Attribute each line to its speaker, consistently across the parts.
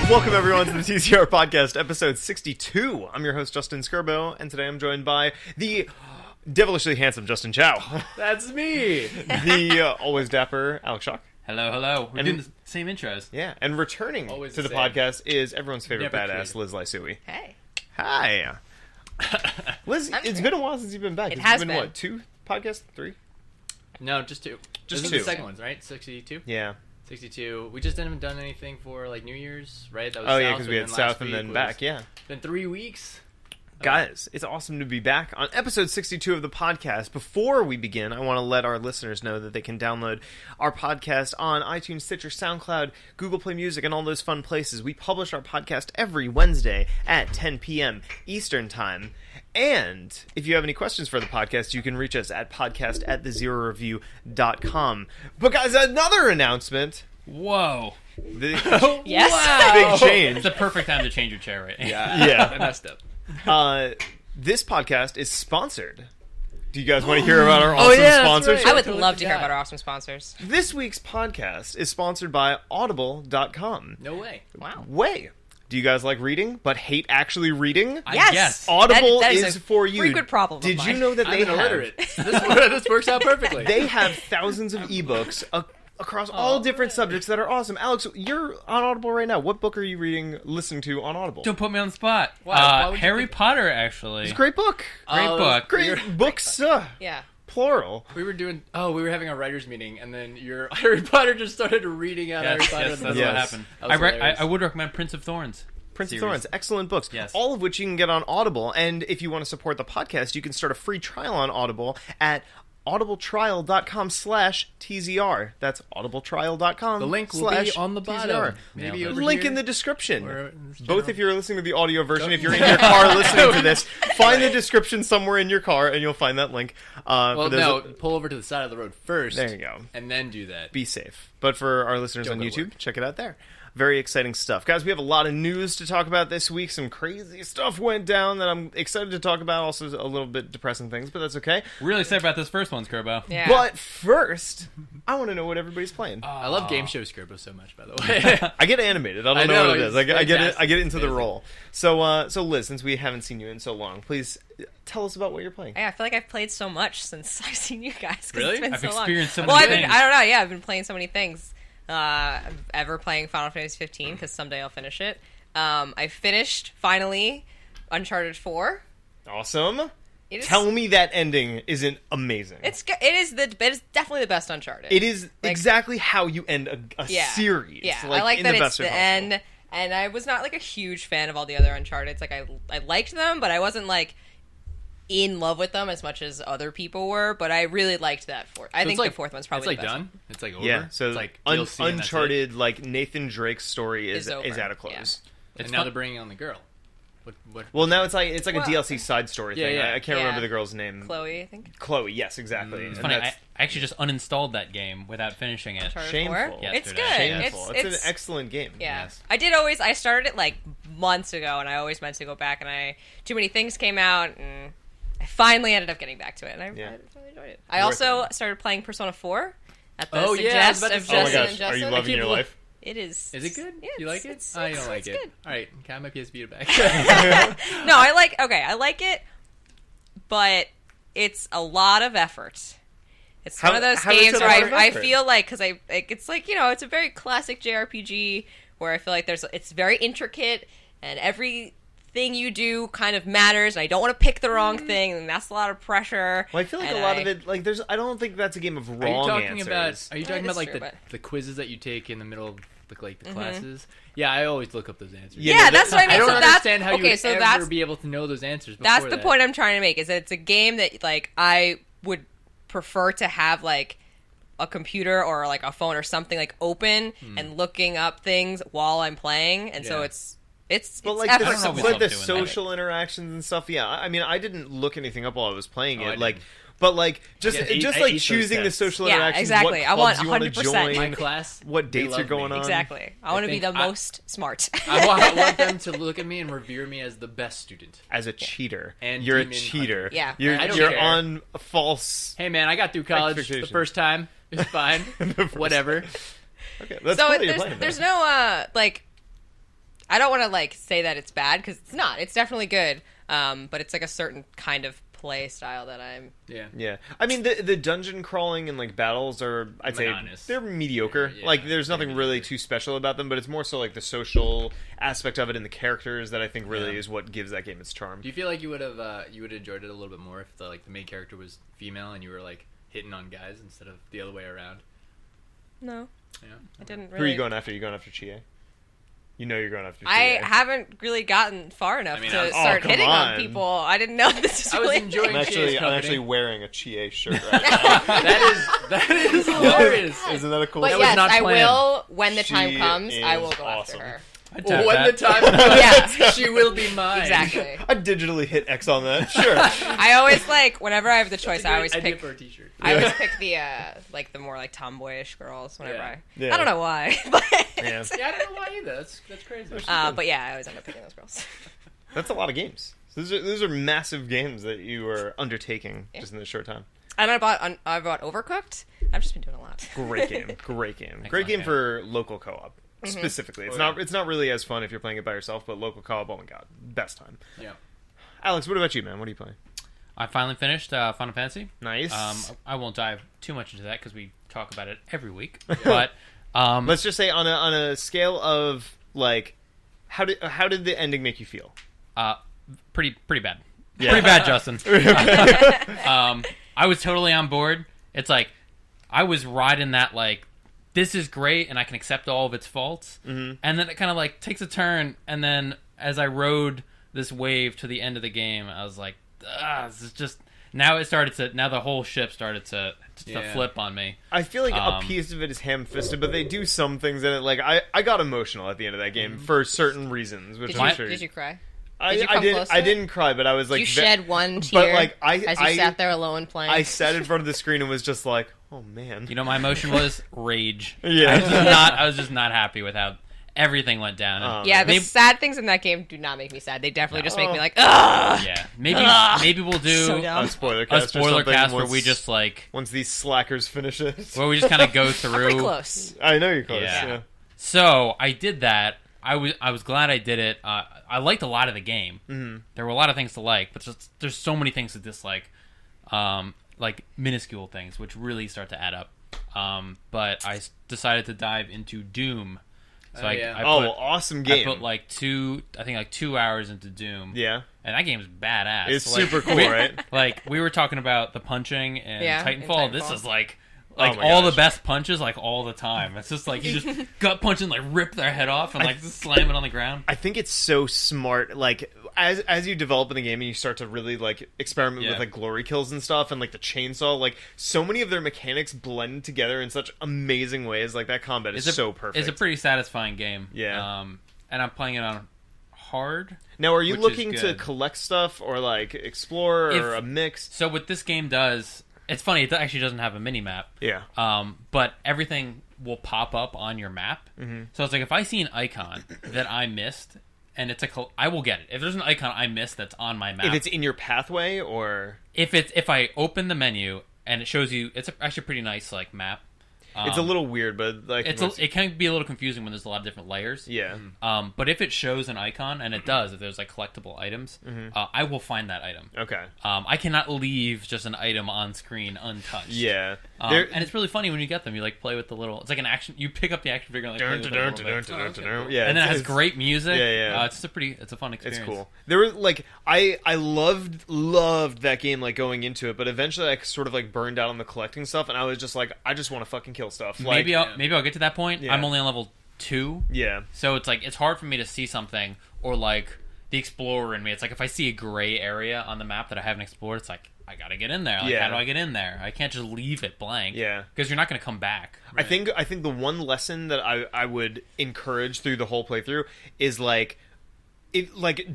Speaker 1: Welcome everyone to the TZR Podcast, episode 62. I'm your host, Justin Skirbo, and today I'm joined by the devilishly handsome Justin Chow.
Speaker 2: That's me!
Speaker 1: The always dapper Alex Shock.
Speaker 2: Hello, hello. We're doing the same intros.
Speaker 1: Yeah, and returning
Speaker 2: Always
Speaker 1: to the
Speaker 2: same.
Speaker 1: podcast is everyone's favorite
Speaker 2: Never
Speaker 1: badass,
Speaker 2: created.
Speaker 1: Liz Lysui.
Speaker 3: Hey.
Speaker 1: Hi. Liz, it's been a while since you've been back.
Speaker 3: It
Speaker 1: It's
Speaker 3: has
Speaker 1: been,
Speaker 3: been.
Speaker 1: what, 2 podcasts? 3?
Speaker 2: No, just two.
Speaker 1: Just
Speaker 2: This
Speaker 1: two.
Speaker 2: is the second ones, right? 62?
Speaker 1: Yeah.
Speaker 2: 62. We just didn't done anything for, like, New Year's, right? That was
Speaker 1: Oh, yeah,
Speaker 2: South,
Speaker 1: because we had
Speaker 2: and then
Speaker 1: South
Speaker 2: last
Speaker 1: and
Speaker 2: week
Speaker 1: then
Speaker 2: was-
Speaker 1: back, yeah.
Speaker 2: Been 3 weeks.
Speaker 1: Guys, it's awesome to be back on episode 62 of the podcast. Before we begin, I want to let our listeners know that they can download our podcast on iTunes, Stitcher, SoundCloud, Google Play Music, and all those fun places. We publish our podcast every Wednesday at 10 p.m. Eastern Time. And if you have any questions for the podcast, you can reach us at podcast@thezeroreview.com. But guys, another announcement.
Speaker 2: Whoa.
Speaker 1: The
Speaker 3: Yes.
Speaker 1: big change.
Speaker 4: It's the perfect time to change your chair, right?
Speaker 1: Yeah.
Speaker 2: I messed up.
Speaker 1: This podcast is sponsored. Do you guys want to hear about our awesome
Speaker 2: yeah, that's
Speaker 1: sponsors?
Speaker 2: right.
Speaker 3: I would
Speaker 2: Totally
Speaker 3: love to hear
Speaker 2: forgot.
Speaker 3: about our awesome sponsors.
Speaker 1: This week's podcast is sponsored by Audible.com.
Speaker 2: No way.
Speaker 3: Wow.
Speaker 1: Way. Do you guys like reading, but hate actually reading?
Speaker 3: Yes.
Speaker 4: guess.
Speaker 1: Audible
Speaker 3: That
Speaker 1: is
Speaker 3: a
Speaker 1: for you.
Speaker 3: frequent problem of
Speaker 1: Did you
Speaker 3: mine.
Speaker 1: know that
Speaker 2: I'm
Speaker 1: they
Speaker 2: an
Speaker 1: have...
Speaker 2: illiterate. This works out perfectly.
Speaker 1: They have thousands of ebooks across all different subjects that are awesome. Alex, you're on Audible right now. What book are you listening to on Audible?
Speaker 4: Don't put me on the spot.
Speaker 2: Why would you
Speaker 4: Harry
Speaker 2: think-
Speaker 4: Potter, actually.
Speaker 1: It's a great book.
Speaker 4: Great book.
Speaker 1: Great books,
Speaker 3: Yeah.
Speaker 1: plural.
Speaker 2: We were having a writers meeting, and then your Harry Potter just started reading out
Speaker 4: Yes,
Speaker 2: Harry Potter.
Speaker 4: yes,
Speaker 2: in the
Speaker 4: that's
Speaker 2: middle.
Speaker 4: what happened.
Speaker 2: That was hilarious.
Speaker 4: I would recommend Prince of Thorns.
Speaker 1: Prince of
Speaker 4: series.
Speaker 1: Thorns, excellent books.
Speaker 4: Yes.
Speaker 1: All of which you can get on Audible. And if you want to support the podcast, you can start a free trial on Audible at audibletrial.com/TZR. That's audibletrial.com.
Speaker 2: The link will be on the bottom.
Speaker 1: TZR.
Speaker 2: Maybe
Speaker 4: Nailed it.
Speaker 2: over
Speaker 1: Link
Speaker 2: here.
Speaker 1: in the description.
Speaker 2: Or in this
Speaker 1: Both
Speaker 2: channel.
Speaker 1: if you're listening to the audio version. If you're in your car listening to this, find the description somewhere in your car and you'll find that link.
Speaker 2: Well,
Speaker 1: for those
Speaker 2: no, pull over to the side of the road first.
Speaker 1: There you go.
Speaker 2: And then do that.
Speaker 1: Be safe. But for our listeners
Speaker 2: Don't
Speaker 1: on
Speaker 2: go to
Speaker 1: YouTube,
Speaker 2: work.
Speaker 1: check it out there. Very exciting stuff. Guys, we have a lot of news to talk about this week. Some crazy stuff went down that I'm excited to talk about. Also a little bit depressing things, but that's okay.
Speaker 4: Really excited about this first one, Skirbo.
Speaker 3: Yeah.
Speaker 1: But first, I want to know what everybody's playing.
Speaker 2: I love game show Skirbo so much, by the way.
Speaker 1: I get animated. I don't
Speaker 2: I
Speaker 1: know
Speaker 2: know,
Speaker 1: what it is.
Speaker 2: it's
Speaker 1: I get it. I get
Speaker 2: fantastic.
Speaker 1: into the
Speaker 2: Amazing.
Speaker 1: role. So Liz, since we haven't seen you in so long, please tell us about what you're playing.
Speaker 3: Yeah, I feel like I've played so much since I've seen you guys. 'Cause
Speaker 2: Really?
Speaker 3: It's been
Speaker 4: I've
Speaker 3: so long.
Speaker 4: experienced so
Speaker 3: well,
Speaker 4: many
Speaker 3: I've been,
Speaker 4: things.
Speaker 3: I don't know. Yeah, I've been playing so many things. I'm ever playing Final Fantasy 15 because someday I'll finish it. I finished finally Uncharted 4.
Speaker 1: Awesome.
Speaker 3: It is,
Speaker 1: Tell me that ending isn't amazing.
Speaker 3: it is definitely the best Uncharted.
Speaker 1: It is
Speaker 3: like-
Speaker 1: exactly how you end a
Speaker 3: Yeah.
Speaker 1: series.
Speaker 3: Yeah,
Speaker 1: like,
Speaker 3: I like
Speaker 1: in
Speaker 3: that
Speaker 1: the
Speaker 3: it's
Speaker 1: best way
Speaker 3: the
Speaker 1: possible.
Speaker 3: end. And I was not like a huge fan of all the other Uncharted's. Like I liked them, but I wasn't like in love with them as much as other people were. But I really liked that fourth. I
Speaker 2: So
Speaker 3: think
Speaker 2: it's like,
Speaker 3: the fourth one's probably
Speaker 2: it's like
Speaker 3: the best.
Speaker 2: done. It's like over.
Speaker 1: Yeah, so
Speaker 2: it's like
Speaker 1: Un-
Speaker 2: DLC and that's it.
Speaker 1: Uncharted, like Nathan Drake's story is
Speaker 3: over,
Speaker 1: at a close.
Speaker 3: yeah.
Speaker 2: And
Speaker 4: It's
Speaker 2: now
Speaker 4: fun-
Speaker 2: they're bringing on the girl. What?
Speaker 1: Well, now it's like a
Speaker 3: Well,
Speaker 1: DLC side story thing.
Speaker 2: yeah.
Speaker 1: I can't
Speaker 3: Yeah.
Speaker 1: remember the girl's name.
Speaker 3: Chloe, I think.
Speaker 1: Chloe, yes, exactly.
Speaker 4: It's
Speaker 1: And
Speaker 4: funny,
Speaker 1: that's
Speaker 4: I actually just uninstalled that game without finishing it.
Speaker 3: Uncharted
Speaker 1: shameful.
Speaker 3: 4.
Speaker 4: Yeah,
Speaker 3: It's
Speaker 4: yesterday.
Speaker 3: good.
Speaker 1: Shameful. It's an excellent game.
Speaker 3: Yeah.
Speaker 4: Yes.
Speaker 3: I started it like months ago, and I always meant to go back, and too many things came out, and I finally ended up getting back to it, and I really enjoyed it. I
Speaker 1: Worth
Speaker 3: also started playing Persona 4 at the
Speaker 2: Oh, yeah, I was
Speaker 3: suggest
Speaker 2: about to
Speaker 3: of
Speaker 2: say.
Speaker 1: Oh my
Speaker 3: Justin
Speaker 1: gosh,
Speaker 3: and
Speaker 1: are you
Speaker 3: Justin.
Speaker 1: loving
Speaker 2: I
Speaker 1: your
Speaker 2: can't
Speaker 1: life?
Speaker 3: It is.
Speaker 2: Is it good?
Speaker 3: Yeah,
Speaker 2: You like it?
Speaker 3: it's-
Speaker 2: I don't
Speaker 3: it's
Speaker 2: like it.
Speaker 3: good.
Speaker 2: All right, can I have my PS Vita back?
Speaker 3: No, I like it, but it's a lot of effort. It's
Speaker 1: How-
Speaker 3: one of those
Speaker 1: how is
Speaker 3: games
Speaker 1: it a
Speaker 3: where
Speaker 1: lot of
Speaker 3: I
Speaker 1: effort?
Speaker 3: feel like it's like it's a very classic JRPG where I feel like it's very intricate and everything you do kind of matters, and I don't want to pick the wrong thing, and that's a lot of pressure.
Speaker 1: Well, I feel like
Speaker 3: and
Speaker 1: a lot of it, like, I don't think that's a game of
Speaker 2: Are you
Speaker 1: wrong
Speaker 2: talking
Speaker 1: answers.
Speaker 2: about? Are you
Speaker 3: Yeah,
Speaker 2: talking
Speaker 3: that's
Speaker 2: about like
Speaker 3: true,
Speaker 2: the,
Speaker 3: but-
Speaker 2: the quizzes that you take in the middle of the classes? Yeah, I always look up those answers.
Speaker 1: Yeah,
Speaker 3: Yeah,
Speaker 1: no,
Speaker 3: that's what I mean.
Speaker 2: I don't
Speaker 3: so
Speaker 2: understand
Speaker 3: that's,
Speaker 2: how you
Speaker 3: okay,
Speaker 2: would
Speaker 3: so
Speaker 2: ever
Speaker 3: that's
Speaker 2: be able to know those answers.
Speaker 3: that's
Speaker 2: before
Speaker 3: the
Speaker 2: that.
Speaker 3: point I'm trying to make. Is that it's a game that like I would prefer to have like a computer or like a phone or something like open and looking up things while I'm playing, and so
Speaker 2: Yeah.
Speaker 3: it's
Speaker 1: But like
Speaker 3: effort.
Speaker 4: I don't know if we
Speaker 1: the
Speaker 4: love doing that.
Speaker 1: social interactions and stuff, yeah. I mean, I didn't look anything up while I was playing
Speaker 2: Oh, I
Speaker 1: it, like,
Speaker 2: didn't.
Speaker 1: but like just
Speaker 2: I aced
Speaker 1: like
Speaker 2: those
Speaker 1: choosing the
Speaker 2: tests.
Speaker 1: social
Speaker 3: Yeah,
Speaker 1: interactions.
Speaker 3: exactly.
Speaker 1: What
Speaker 3: I want
Speaker 1: clubs you wanna
Speaker 3: 100%.
Speaker 1: join,
Speaker 2: my class,
Speaker 1: what
Speaker 2: they
Speaker 1: dates
Speaker 2: love
Speaker 1: you're going
Speaker 2: me.
Speaker 1: on.
Speaker 3: Exactly. I want to be
Speaker 2: think
Speaker 3: the
Speaker 2: I-
Speaker 3: most smart.
Speaker 2: I want them to look at me and revere me as the best student.
Speaker 1: As a cheater,
Speaker 2: And
Speaker 1: you're a
Speaker 2: demon
Speaker 1: cheater.
Speaker 2: hunter.
Speaker 3: Yeah.
Speaker 1: you're
Speaker 2: I don't
Speaker 1: you're
Speaker 2: care.
Speaker 1: on a false.
Speaker 2: Hey man, I got through college the
Speaker 1: Expectation.
Speaker 2: first time. It's fine.
Speaker 1: The first
Speaker 2: Whatever.
Speaker 1: Okay, that's
Speaker 3: So
Speaker 1: cool that you're playing
Speaker 3: there's
Speaker 1: that.
Speaker 3: no like I don't want to like say that it's bad because it's not. It's definitely good. But it's like a certain kind of play style that I'm.
Speaker 1: Yeah. I mean, the dungeon crawling and like battles are, I'd
Speaker 2: Monotonous.
Speaker 1: say, they're mediocre.
Speaker 2: Yeah,
Speaker 1: like, there's nothing
Speaker 2: mediocre.
Speaker 1: really too special about them, but it's more so like the social aspect of it and the characters that I think really
Speaker 2: Yeah.
Speaker 1: is what gives that game its charm.
Speaker 2: Do you feel like you would have enjoyed it a little bit more if the main character was female and you were like hitting on guys instead of the other way around?
Speaker 3: No,
Speaker 2: Yeah.
Speaker 3: I didn't
Speaker 1: Who
Speaker 3: really.
Speaker 1: are you going after? You going after Chie? You know you're going after Chie.
Speaker 3: I haven't really gotten far enough
Speaker 2: I mean,
Speaker 3: to
Speaker 2: I-
Speaker 3: start
Speaker 1: come
Speaker 3: hitting on
Speaker 1: on.
Speaker 3: people. I didn't know this is
Speaker 2: I was
Speaker 3: really.
Speaker 2: enjoying
Speaker 1: I'm
Speaker 2: Chie's
Speaker 1: I'm
Speaker 2: company.
Speaker 1: actually wearing a Chie shirt right now.
Speaker 2: that is hilarious.
Speaker 1: Isn't that a cool
Speaker 3: But
Speaker 2: That
Speaker 1: shirt?
Speaker 2: was
Speaker 3: yes,
Speaker 2: not
Speaker 3: I
Speaker 2: planned.
Speaker 3: will when the time
Speaker 1: She
Speaker 3: comes. I will
Speaker 1: is
Speaker 3: go
Speaker 1: awesome.
Speaker 3: after her.
Speaker 4: I'd tap
Speaker 2: When
Speaker 4: that.
Speaker 2: the time comes,
Speaker 3: Yeah.
Speaker 2: she will be mine.
Speaker 3: Exactly.
Speaker 1: I digitally hit X on that. Sure.
Speaker 3: I always like whenever I have the choice. I always
Speaker 2: idea
Speaker 3: pick.
Speaker 2: for a t-shirt.
Speaker 3: I always pick the like the more like tomboyish girls whenever
Speaker 2: Yeah.
Speaker 1: Yeah.
Speaker 3: I don't know why, but
Speaker 1: Yeah.
Speaker 2: Yeah, I don't know why either. That's crazy.
Speaker 3: but yeah, I always end up picking those girls.
Speaker 1: That's a lot of games. Those are massive games that you are undertaking just in this short time.
Speaker 3: And I bought Overcooked. I've just been doing a lot.
Speaker 1: Great game. Great game. Great
Speaker 4: Excellent
Speaker 1: game
Speaker 4: game.
Speaker 1: for local co-op. Specifically. It's not really as fun if you're playing it by yourself, but local co-op, oh my god. Best time.
Speaker 2: Yeah.
Speaker 1: Alex, what about you, man? What are you playing?
Speaker 4: I finally finished Final Fantasy.
Speaker 1: Nice.
Speaker 4: I won't dive too much into that because we talk about it every week. But
Speaker 1: Let's just say on a scale of like how did the ending make you feel?
Speaker 4: pretty bad.
Speaker 1: Yeah.
Speaker 4: Pretty bad, Justin. I was totally on board. It's like I was riding that like this is great and I can accept all of its faults. Mm-hmm. And then it kind of like takes a turn, and then as I rode this wave to the end of the game, I was like, this is just now the whole ship started to
Speaker 2: Yeah.
Speaker 4: flip on me.
Speaker 1: I feel like a
Speaker 4: Um,
Speaker 1: piece of it is ham-fisted, but they do some things in it. Like I got emotional at the end of that game for certain reasons, which
Speaker 3: Did
Speaker 1: I'm
Speaker 3: you,
Speaker 1: sure.
Speaker 3: did you cry?
Speaker 1: I,
Speaker 3: did you
Speaker 1: I
Speaker 3: come
Speaker 1: didn't.
Speaker 3: close to
Speaker 1: I
Speaker 3: it?
Speaker 1: didn't cry, but I was like,
Speaker 3: You shed one tear
Speaker 1: like,
Speaker 3: as you sat there alone playing.
Speaker 1: I sat in front of the screen and was just like, oh man.
Speaker 4: You know, my emotion was rage.
Speaker 1: Yeah.
Speaker 4: I was just not happy with how everything went down. And
Speaker 3: yeah, the
Speaker 4: maybe,
Speaker 3: sad things in that game do not make me sad. They definitely just make me
Speaker 1: Oh.
Speaker 3: like, ugh.
Speaker 4: yeah, maybe we'll do
Speaker 3: So dumb.
Speaker 1: A spoiler
Speaker 4: a
Speaker 1: cast. or
Speaker 4: spoiler
Speaker 1: something
Speaker 4: cast where
Speaker 1: once-
Speaker 4: we just like
Speaker 1: once these slackers finish it.
Speaker 4: where we just kind of go
Speaker 3: Pretty
Speaker 4: through.
Speaker 3: close.
Speaker 1: I know you're close.
Speaker 4: Yeah.
Speaker 1: Yeah.
Speaker 4: So I did that. I was glad I did it. I liked a lot of the game.
Speaker 1: Mhm.
Speaker 4: There were a lot of things to like, but there's so many things to dislike, like minuscule things which really start to add up. But I decided to dive into Doom. So
Speaker 2: Oh,
Speaker 4: I
Speaker 2: yeah.
Speaker 4: put,
Speaker 1: awesome
Speaker 4: I
Speaker 1: game.
Speaker 4: put like 2 hours into Doom.
Speaker 1: Yeah.
Speaker 4: And that game's badass.
Speaker 1: It's
Speaker 4: Like,
Speaker 1: super cool,
Speaker 4: we-
Speaker 1: right?
Speaker 4: Like we were talking about the punching and
Speaker 3: Yeah, in
Speaker 4: Titanfall. This
Speaker 3: Titanfall.
Speaker 4: is like
Speaker 1: Oh my
Speaker 4: all
Speaker 1: gosh.
Speaker 4: the best punches, like all the time. It's just like you just gut punch and like rip their head off and like just slam it on the ground.
Speaker 1: I think it's so smart. Like as you develop in the game and you start to really like experiment
Speaker 4: Yeah.
Speaker 1: with like glory kills and stuff and like the chainsaw, like so many of their mechanics blend together in such amazing ways. Like that combat is so perfect.
Speaker 4: It's a pretty satisfying game.
Speaker 1: Yeah.
Speaker 4: And I'm playing it on hard.
Speaker 1: Now, are you
Speaker 4: which is
Speaker 1: looking to
Speaker 4: good.
Speaker 1: collect stuff or like explore or
Speaker 4: If-
Speaker 1: a mix?
Speaker 4: So what this game does, it's funny. It actually doesn't have a mini map.
Speaker 1: Yeah.
Speaker 4: But everything will pop up on your map. Mm-hmm. So it's like if I see an icon that I missed, and it's I will get it. If there's an icon I missed that's on my map,
Speaker 1: If it's in your pathway or
Speaker 4: if I open the menu and it shows you, it's actually a pretty nice like map.
Speaker 1: it's a little weird, but like
Speaker 4: It can be a little confusing when there's a lot of different layers.
Speaker 1: yeah.
Speaker 4: But if it shows an icon, and it does, if there's like collectible items, I will find that item.
Speaker 1: Okay.
Speaker 4: I cannot leave just an item on screen untouched.
Speaker 1: Yeah.
Speaker 4: And it's really funny when you get them. You like play with the little. It's like an action. You pick up the action figure and like play with it a little bit.
Speaker 1: Yeah.
Speaker 4: And then it has
Speaker 1: it's-
Speaker 4: great music.
Speaker 1: Yeah, yeah.
Speaker 4: It's a fun experience.
Speaker 1: It's cool. There was like I loved that game like going into it, but eventually I sort of like burned out on the collecting stuff, and I was just like, I just want to fucking kill stuff. Like,
Speaker 4: Maybe I'll get to that point.
Speaker 1: Yeah.
Speaker 4: I'm only on level 2,
Speaker 1: yeah,
Speaker 4: so it's like it's hard for me to see something, or like the explorer in me. It's like if I see a gray area on the map that I haven't explored, it's like I gotta get in there. Like,
Speaker 1: Yeah.
Speaker 4: how do I get in there? I can't just leave it blank.
Speaker 1: Yeah.
Speaker 4: because you're not gonna come back.
Speaker 1: I think the one lesson that I would encourage through the whole playthrough is like.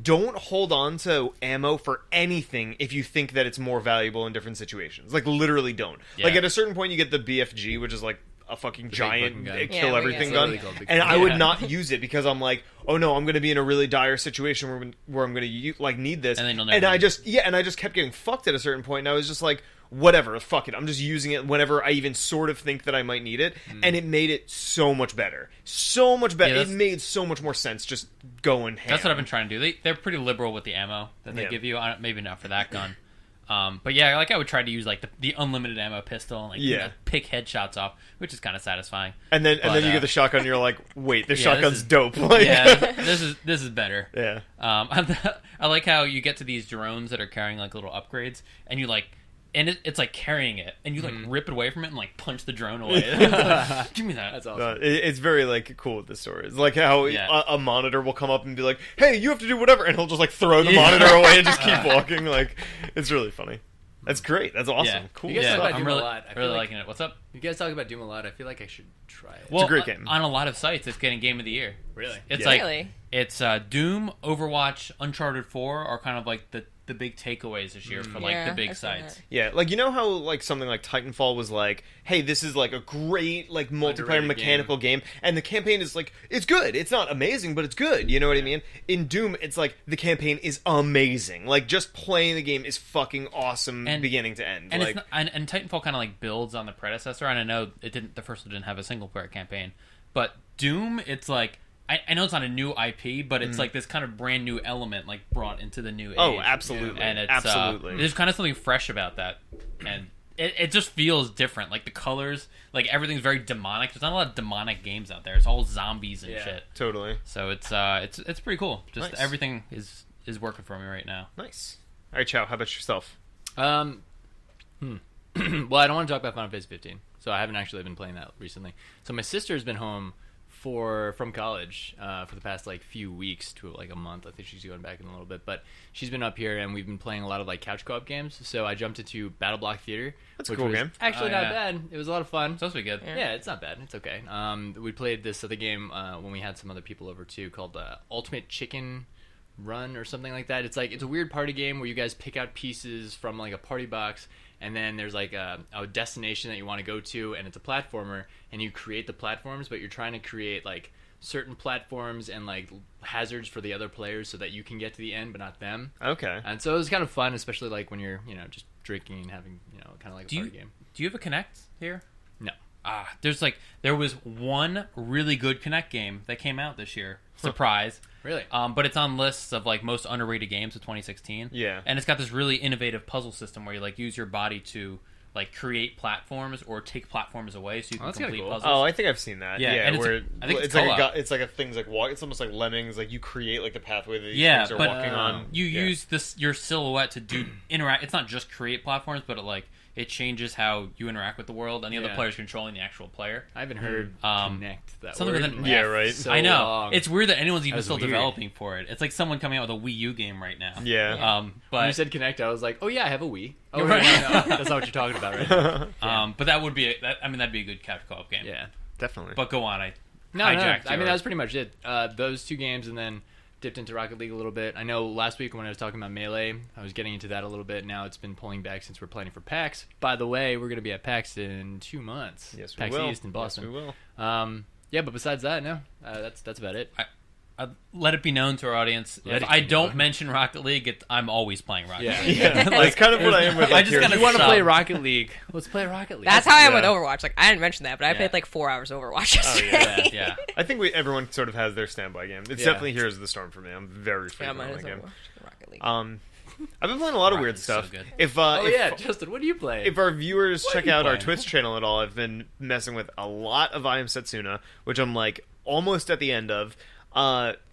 Speaker 1: Don't hold on to ammo for anything if you think that it's more valuable in different situations. Like, literally don't.
Speaker 4: Yeah.
Speaker 1: Like, at a certain point, you get the BFG, which is like a fucking giant
Speaker 2: fucking gun.
Speaker 1: kill
Speaker 3: Yeah,
Speaker 1: everything
Speaker 3: yeah.
Speaker 1: gun,
Speaker 2: It's literally called big
Speaker 1: and
Speaker 2: gun.
Speaker 1: I would
Speaker 4: Yeah.
Speaker 1: not use it because I'm like, oh no, I'm going to be in a really dire situation where I'm going to like need this,
Speaker 4: And then you'll never
Speaker 1: I
Speaker 4: use
Speaker 1: just kept getting fucked at a certain point, and I was just like, whatever, fuck it, I'm just using it whenever I even sort of think that I might need it, and it made it so much better. So much better.
Speaker 4: Yeah,
Speaker 1: it made so much more sense just going ham.
Speaker 4: That's what I've been trying to do. They're pretty liberal with the ammo that they give you. Maybe not for that gun. But yeah, like I would try to use like the unlimited ammo pistol and like you know, pick headshots off, which is kind of satisfying.
Speaker 1: And then you get the shotgun and you're like, wait, this shotgun's dope. Like,
Speaker 4: yeah, this is better.
Speaker 1: Yeah.
Speaker 4: I like how you get to these drones that are carrying like little upgrades, and you like, and it's like carrying it, and you like rip it away from it and like punch the drone away. Give me that.
Speaker 2: That's awesome.
Speaker 1: It's very like cool with the story. It's like how a monitor will come up and be like, "Hey, you have to do whatever," and he'll just like throw the monitor away and just keep walking. Like, it's really funny. That's great. That's awesome.
Speaker 2: Yeah.
Speaker 1: Cool.
Speaker 2: You guys talk about
Speaker 4: I'm
Speaker 2: Doom a lot. I
Speaker 4: really
Speaker 2: feel
Speaker 4: liking it. What's up?
Speaker 2: You guys talk about Doom a lot. I feel like I should try it.
Speaker 4: Well,
Speaker 1: it's a great game.
Speaker 4: On a lot of sites, it's getting Game of the Year.
Speaker 2: Really?
Speaker 4: It's
Speaker 3: Really?
Speaker 4: it's Doom, Overwatch, Uncharted 4 are kind of like the big takeaways this year for like the big
Speaker 3: I've seen
Speaker 4: sites.
Speaker 3: that.
Speaker 1: Yeah, like you know how like something like Titanfall was like, hey, this is like a great like multiplayer
Speaker 2: Underrated
Speaker 1: mechanical game, and the campaign is like it's good. It's not amazing, but it's good. You know what I mean? In Doom, it's like the campaign is amazing. Like just playing the game is fucking awesome, beginning to end.
Speaker 4: And
Speaker 1: like,
Speaker 4: it's not, and Titanfall kind of like builds on the predecessor. And I know it didn't. The first one didn't have a single player campaign, but Doom, it's like. I know it's not a new IP, but it's like this kind of brand new element, like brought into the new age.
Speaker 1: Oh, absolutely,
Speaker 4: and it's,
Speaker 1: absolutely.
Speaker 4: There's kind of something fresh about that, and it just feels different. Like the colors, like everything's very demonic. There's not a lot of demonic games out there. It's all zombies and shit.
Speaker 1: Totally.
Speaker 4: So it's pretty cool. Just
Speaker 1: nice.
Speaker 4: Everything is working for me right now.
Speaker 1: Nice. All right, Chow. How about yourself?
Speaker 2: Well, I don't want to talk about Final Fantasy 15, so I haven't actually been playing that recently. So my sister's been home from college for the past like few weeks to like a month. I think she's going back in a little bit, but she's been up here and we've been playing a lot of like couch co-op games. So I jumped into Battle Block Theater.
Speaker 1: That's a cool game.
Speaker 2: Actually, not bad. It was a lot of fun.
Speaker 4: It's supposed to be good.
Speaker 2: Yeah, it's not bad. It's okay. We played this other game when we had some other people over too, called Ultimate Chicken Run or something like that. It's a weird party game where you guys pick out pieces from like a party box, and then there's like a destination that you want to go to, and it's a platformer, and you create the platforms, but you're trying to create like certain platforms and like hazards for the other players so that you can get to the end but not them.
Speaker 1: Okay.
Speaker 2: And so it was kind of fun, especially like when you're just drinking and having kind of like a party game.
Speaker 4: Do you have a Kinect here?
Speaker 2: No.
Speaker 4: There was one really good Kinect game that came out this year. Surprise.
Speaker 2: Really?
Speaker 4: But it's on lists of like most underrated games of 2016.
Speaker 1: Yeah.
Speaker 4: And it's got this really innovative puzzle system where you like use your body to like create platforms or take platforms away so you can
Speaker 2: that's kinda
Speaker 4: complete
Speaker 2: cool.
Speaker 4: puzzles.
Speaker 1: Oh, I think I've seen that.
Speaker 4: Yeah,
Speaker 1: Yeah,
Speaker 4: and
Speaker 1: where
Speaker 4: I think
Speaker 1: it's
Speaker 4: it's
Speaker 1: like
Speaker 4: co-op.
Speaker 1: it's like a things like walk. It's almost like Lemmings. Like you create like the pathway that these
Speaker 4: Yeah,
Speaker 1: things are
Speaker 4: but
Speaker 1: walking on.
Speaker 4: you use your silhouette to do interact. It's not just create platforms, but it changes how you interact with the world, and the other players controlling the actual player.
Speaker 2: I haven't heard connect that
Speaker 4: something
Speaker 2: word.
Speaker 4: with an
Speaker 1: Yeah,
Speaker 4: F.
Speaker 1: right.
Speaker 2: So
Speaker 4: I know.
Speaker 2: long.
Speaker 4: It's weird that anyone's even
Speaker 2: That's
Speaker 4: still
Speaker 2: weird.
Speaker 4: developing for it. It's like someone coming out with a Wii U game right now.
Speaker 1: Yeah.
Speaker 4: But
Speaker 2: When you said connect, I was like, oh yeah, I have a Wii. Oh,
Speaker 4: You're
Speaker 2: right.
Speaker 4: right.
Speaker 2: No, that's not what you're talking about right now.
Speaker 4: but that would be that'd be a good couch co-op game.
Speaker 2: Yeah.
Speaker 1: Definitely.
Speaker 4: But go on.
Speaker 2: No,
Speaker 4: hijacked
Speaker 2: I mean,
Speaker 4: your-
Speaker 2: that was pretty much it. Those two games, and then dipped into Rocket League a little bit. I know last week when I was talking about Melee, I was getting into that a little bit. Now it's been pulling back since we're planning for PAX. By the way, we're going to be at PAX in 2 months.
Speaker 1: Yes, we
Speaker 2: PAX
Speaker 1: will.
Speaker 2: East in Boston.
Speaker 1: Yes, we will.
Speaker 2: Yeah, but besides that, no. That's about it.
Speaker 4: Let it be known to our audience.
Speaker 2: Let
Speaker 4: If
Speaker 2: it
Speaker 4: I
Speaker 2: be
Speaker 4: don't
Speaker 2: known.
Speaker 4: mention Rocket League, I'm always playing Rocket
Speaker 2: Yeah.
Speaker 4: League.
Speaker 1: Yeah, that's kind of what I am with.
Speaker 4: I
Speaker 1: Like,
Speaker 4: just
Speaker 1: here.
Speaker 4: gotta
Speaker 2: If you want to
Speaker 4: stop.
Speaker 2: play Rocket League, let's play Rocket League.
Speaker 3: That's how I am with
Speaker 1: Yeah.
Speaker 3: Overwatch. Like I didn't mention that, but I
Speaker 2: Yeah.
Speaker 3: played like 4 hours Overwatch
Speaker 1: Oh,
Speaker 3: yesterday.
Speaker 4: yeah.
Speaker 1: I think everyone sort of has their standby game. It's
Speaker 2: Yeah.
Speaker 1: definitely Heroes of the Storm for me. I'm very
Speaker 3: Yeah,
Speaker 1: frequent
Speaker 3: mine
Speaker 1: on
Speaker 3: is
Speaker 1: that game.
Speaker 3: Overwatch. Rocket League.
Speaker 1: I've been playing a lot of weird
Speaker 4: Rocket's so
Speaker 1: stuff.
Speaker 4: good.
Speaker 1: If
Speaker 2: Oh,
Speaker 1: if,
Speaker 2: yeah, Justin, what do you play?
Speaker 1: if our viewers
Speaker 2: What
Speaker 1: check
Speaker 2: are you
Speaker 1: out our
Speaker 2: playing?
Speaker 1: Twitch channel at all, I've been messing with a lot of I Am Setsuna, which I'm like almost at the end of.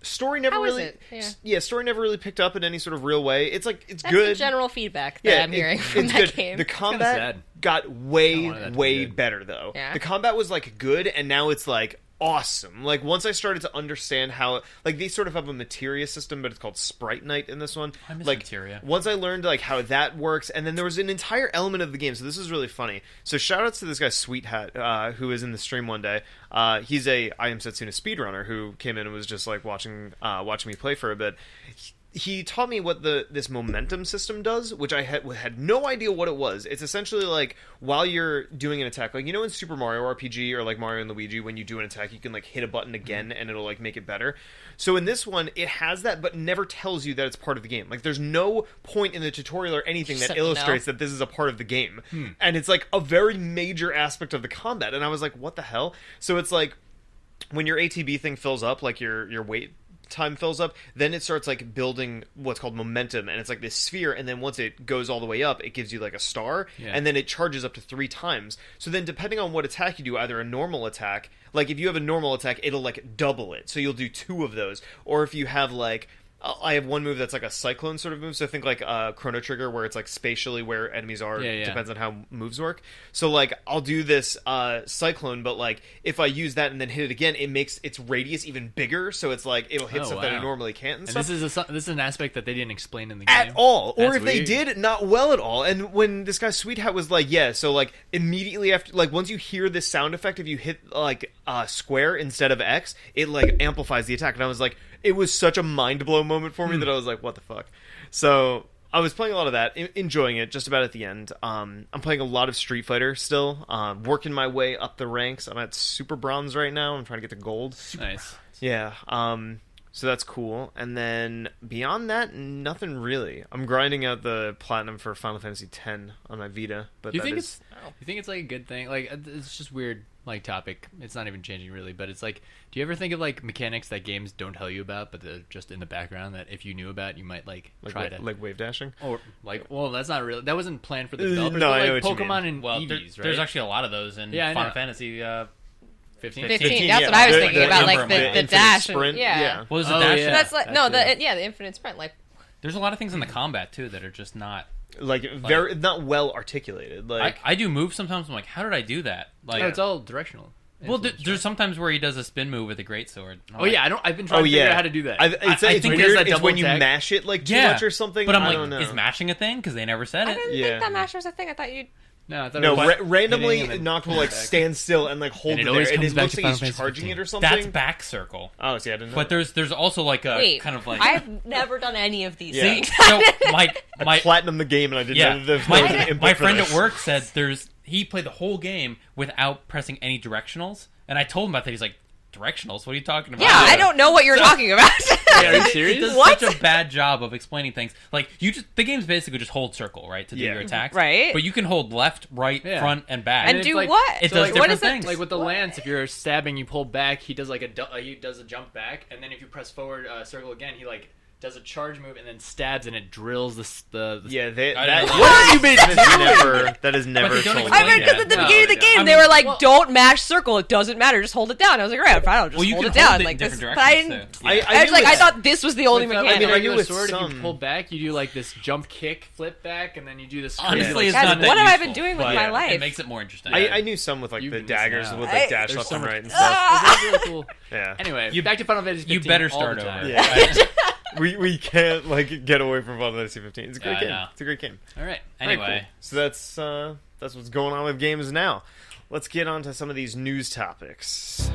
Speaker 1: Story never
Speaker 3: How is
Speaker 1: really,
Speaker 3: it?
Speaker 1: yeah, story never really picked up in any sort of real way. It's like it's
Speaker 3: That's
Speaker 1: good.
Speaker 3: the general feedback that I'm hearing from
Speaker 1: it's
Speaker 3: that
Speaker 1: good.
Speaker 3: game.
Speaker 1: The combat
Speaker 2: sad.
Speaker 1: got
Speaker 2: I
Speaker 1: way
Speaker 2: wanted that to be
Speaker 1: way
Speaker 2: good.
Speaker 1: better though.
Speaker 3: Yeah.
Speaker 1: The combat was like good, and now it's like awesome. Like once I started to understand how, like they sort of have a materia system, but it's called Sprite Night in this one.
Speaker 4: I miss
Speaker 1: like
Speaker 4: materia.
Speaker 1: once I learned like how that works, and then there was an entire element of the game. So this is really funny. So shout outs to this guy Sweet Hat, who was in the stream one day. He's a I Am Setsuna speedrunner who came in and was just like watching me play for a bit. he taught me what this momentum system does, which I had no idea what it was. It's essentially like while you're doing an attack, like in Super Mario RPG or like Mario and Luigi, when you do an attack, you can like hit a button again and it'll like make it better. So in this one, it has that, but never tells you that it's part of the game. Like there's no point in the tutorial or anything that illustrates that this is a part of the game, and it's like a very major aspect of the combat. And I was like, what the hell? So it's like when your ATB thing fills up, like your weight time fills up, then it starts like building what's called momentum, and it's like this sphere, and then once it goes all the way up, it gives you like a star, and then it charges up to 3 times. So then depending on what attack you do, either a normal attack, like if you have a normal attack, it'll like double it, so you'll do 2 of those. Or if you have like I have one move that's like a cyclone sort of move, so think like Chrono Trigger, where it's like spatially where enemies are, depends on how moves work. So like I'll do this cyclone, but like if I use that and then hit it again, it makes its radius even bigger, so it's like it'll hit stuff that it normally can't. And stuff.
Speaker 2: This is an aspect that they didn't explain in the game
Speaker 1: at all, or if
Speaker 2: weird.
Speaker 1: they did, not well at all. And when this guy Sweet Hat was like, so like immediately after, like once you hear this sound effect, if you hit like square instead of X, it like amplifies the attack, and I was like. It was such a mind-blow moment for me that I was like, what the fuck? So I was playing a lot of that, enjoying it just about at the end. I'm playing a lot of Street Fighter still, working my way up the ranks. I'm at Super Bronze right now. I'm trying to get to Gold.
Speaker 2: Nice.
Speaker 1: Yeah. So that's cool. And then beyond that, nothing really. I'm grinding out the Platinum for Final Fantasy X on my Vita. But
Speaker 2: you think it's like a good thing? Like it's just weird. Like topic, it's not even changing really, but it's like, do you ever think of like mechanics that games don't tell you about, but they're just in the background that if you knew about, you might like try to
Speaker 1: like wave dashing,
Speaker 2: or like, well, that's not really, that wasn't planned for the developers.
Speaker 1: No,
Speaker 2: but,
Speaker 1: I know
Speaker 2: like
Speaker 1: what you
Speaker 2: Pokemon
Speaker 1: mean.
Speaker 2: and
Speaker 4: Well,
Speaker 2: Eevees, right?
Speaker 4: there's actually a lot of those in Final Fantasy 15.
Speaker 3: 15. That's what I was thinking about, like the dash
Speaker 1: sprint.
Speaker 3: Yeah.
Speaker 4: What was the dash?
Speaker 2: Yeah.
Speaker 3: That's like the infinite sprint. Like
Speaker 4: there's a lot of things in the combat too that are just not
Speaker 1: very not well articulated. Like
Speaker 4: I do moves sometimes. I'm like, how did I do that? Like
Speaker 2: it's all directional.
Speaker 4: Well, there's sometimes where he does a spin move with a greatsword.
Speaker 2: Oh yeah, I've been trying to figure out how to do that.
Speaker 1: It's
Speaker 2: think
Speaker 1: weird.
Speaker 2: it's
Speaker 1: It's when you
Speaker 2: attack.
Speaker 1: mash it like too much or something.
Speaker 4: But I'm
Speaker 1: I
Speaker 4: like,
Speaker 1: don't know.
Speaker 4: is mashing a thing? Because they never said
Speaker 3: I
Speaker 4: it.
Speaker 3: didn't think that mash was a thing. I thought you'd.
Speaker 2: No, I thought
Speaker 1: No,
Speaker 2: it was
Speaker 1: randomly
Speaker 2: hitting and then
Speaker 1: Noctua will like stand still and like hold
Speaker 2: And
Speaker 1: it
Speaker 2: it
Speaker 1: there,
Speaker 2: always
Speaker 1: and
Speaker 2: comes
Speaker 1: it
Speaker 2: back
Speaker 1: looks
Speaker 2: to
Speaker 1: like
Speaker 2: Final
Speaker 1: he's
Speaker 2: Fantasy
Speaker 1: charging
Speaker 2: 15.
Speaker 1: it or something.
Speaker 4: That's back circle.
Speaker 1: Oh, see, I didn't know.
Speaker 4: But there's also like a
Speaker 3: Wait,
Speaker 4: kind of like
Speaker 3: I've never done any of these
Speaker 1: Yeah.
Speaker 3: things.
Speaker 4: so my
Speaker 1: platinum the game, and I didn't know there was an input
Speaker 4: my
Speaker 1: for
Speaker 4: friend
Speaker 1: this.
Speaker 4: at work said he played the whole game without pressing any directionals, and I told him about that. He's like, directionals? What are you talking about?
Speaker 3: Yeah, I don't know what you're talking about.
Speaker 2: Are you serious?
Speaker 4: It does
Speaker 3: What?
Speaker 4: such a bad job of explaining things. Like the game's basically just hold circle, right, to do your attacks.
Speaker 3: Right.
Speaker 4: But you can hold left, right, front, and back.
Speaker 3: And
Speaker 2: it's
Speaker 3: do
Speaker 2: like-
Speaker 3: what?
Speaker 4: It
Speaker 2: So,
Speaker 4: does
Speaker 2: like,
Speaker 4: different
Speaker 3: what is it?
Speaker 4: things.
Speaker 2: Like with the
Speaker 3: What?
Speaker 2: lance, if you're stabbing, you pull back. He does like he does a jump back, and then if you press forward, circle again, he like does a charge move and then stabs, and it drills the
Speaker 1: Yeah,
Speaker 4: I
Speaker 1: that
Speaker 4: don't know.
Speaker 2: What have you been
Speaker 1: that is never
Speaker 4: But they don't
Speaker 1: told.
Speaker 4: explain
Speaker 3: I mean, because at the
Speaker 2: No,
Speaker 3: beginning of the
Speaker 2: no.
Speaker 3: game,
Speaker 2: I
Speaker 3: they were
Speaker 2: mean,
Speaker 3: like,
Speaker 2: well-
Speaker 3: "Don't mash circle. It doesn't matter. Just hold it down." I was like, "Right, fine. I'll just
Speaker 4: Well, you
Speaker 3: hold
Speaker 4: can
Speaker 3: it down."
Speaker 4: hold it
Speaker 3: Like
Speaker 4: in
Speaker 3: this,
Speaker 4: different
Speaker 3: but I
Speaker 4: directions,
Speaker 3: didn't.
Speaker 4: too.
Speaker 3: I was like, I thought this was the only
Speaker 2: With,
Speaker 3: mechanic.
Speaker 1: I mean, I knew
Speaker 2: regular
Speaker 1: with
Speaker 2: sword, if
Speaker 1: some-
Speaker 2: you pull back, you do like this jump kick, flip back, and then you do this.
Speaker 4: Honestly, it's
Speaker 3: Guys,
Speaker 4: not that
Speaker 3: what have I
Speaker 4: useful,
Speaker 3: been doing with
Speaker 4: but
Speaker 3: my life?
Speaker 4: It makes it more interesting.
Speaker 1: I knew some with like
Speaker 2: You've
Speaker 1: the
Speaker 2: been missing
Speaker 1: daggers
Speaker 2: out.
Speaker 1: with like dash
Speaker 2: There's
Speaker 1: left
Speaker 2: so
Speaker 1: and
Speaker 2: much-
Speaker 1: right and stuff.
Speaker 2: It's really cool.
Speaker 1: Yeah.
Speaker 2: Anyway, back to Final Fantasy 15.
Speaker 4: You better
Speaker 2: all
Speaker 4: start
Speaker 2: the time.
Speaker 4: over.
Speaker 1: Yeah. we can't like get away from Final Fantasy 15. It's a great
Speaker 4: Yeah, I
Speaker 1: game.
Speaker 4: know.
Speaker 1: It's a great game.
Speaker 2: All right.
Speaker 1: Very
Speaker 4: Anyway,
Speaker 1: cool. So that's what's going on with games now. Let's get on to some of these news topics.